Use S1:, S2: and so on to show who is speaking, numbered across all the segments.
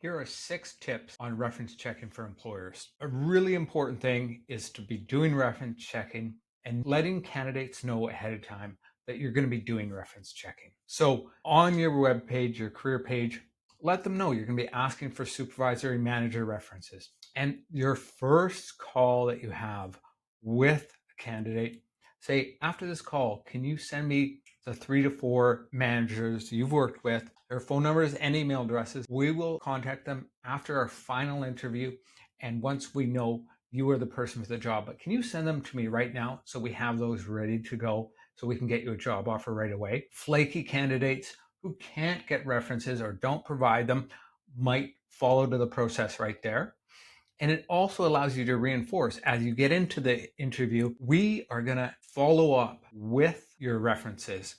S1: Here are 6 tips on reference checking for employers. A really important thing is to be doing reference checking and letting candidates know ahead of time that you're going to be doing reference checking. So on your web page, your career page, let them know you're going to be asking for supervisory manager references. And your first call that you have with a candidate, say, after this call, can you send me the 3 to 4 managers you've worked with, their phone numbers and email addresses. We will contact them after our final interview. And once we know you are the person for the job, but can you send them to me right now so we have those ready to go so we can get you a job offer right away? Flaky candidates who can't get references or don't provide them might follow to the process right there. And it also allows you to reinforce as you get into the interview, we are going to follow up with your references.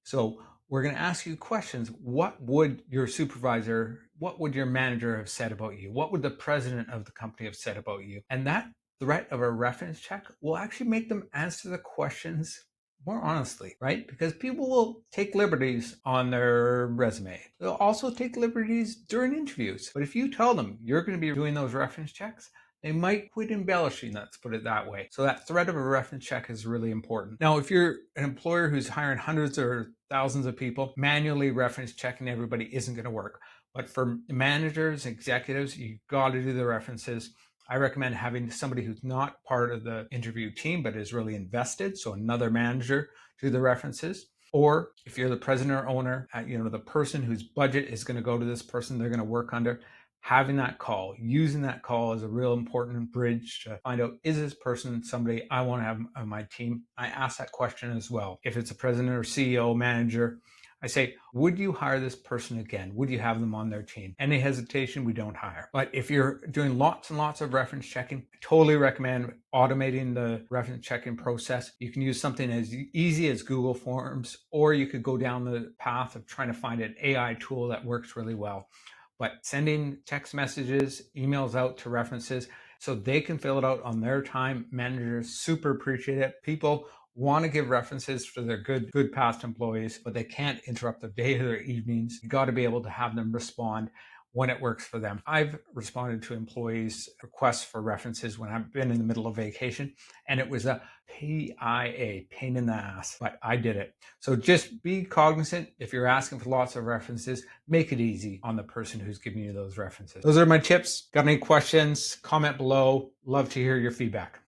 S1: So we're going to ask you questions. What would your supervisor, what would your manager have said about you? What would the president of the company have said about you? And that threat of a reference check will actually make them answer the questions more honestly, right? Because people will take liberties on their resume. They'll also take liberties during interviews. But if you tell them you're going to be doing those reference checks, they might quit embellishing, let's put it that way. So that threat of a reference check is really important. Now, if you're an employer who's hiring hundreds or thousands of people, manually reference checking everybody isn't going to work. But for managers, executives, you've got to do the references. I recommend having somebody who's not part of the interview team, but is really invested. So another manager do the references. Or if you're the president or owner, the person whose budget is going to go to this person they're going to work under, having that call, using that call as a real important bridge to find out, is this person somebody I want to have on my team? I ask that question as well. If it's a president or CEO, manager, I say, would you hire this person again? Would you have them on their team? Any hesitation, we don't hire. But if you're doing lots and lots of reference checking, I totally recommend automating the reference checking process. You can use something as easy as Google Forms, or you could go down the path of trying to find an AI tool that works really well. But sending text messages, emails out to references so they can fill it out on their time. Managers super appreciate it. People want to give references for their good past employees, but they can't interrupt their day or their evenings. You got to be able to have them respond when it works for them. I've responded to employees' requests for references when I've been in the middle of vacation, and it was a PIA, pain in the ass, but I did it. So just be cognizant. If you're asking for lots of references, make it easy on the person who's giving you those references. Those are my tips. Got any questions? Comment below. Love to hear your feedback.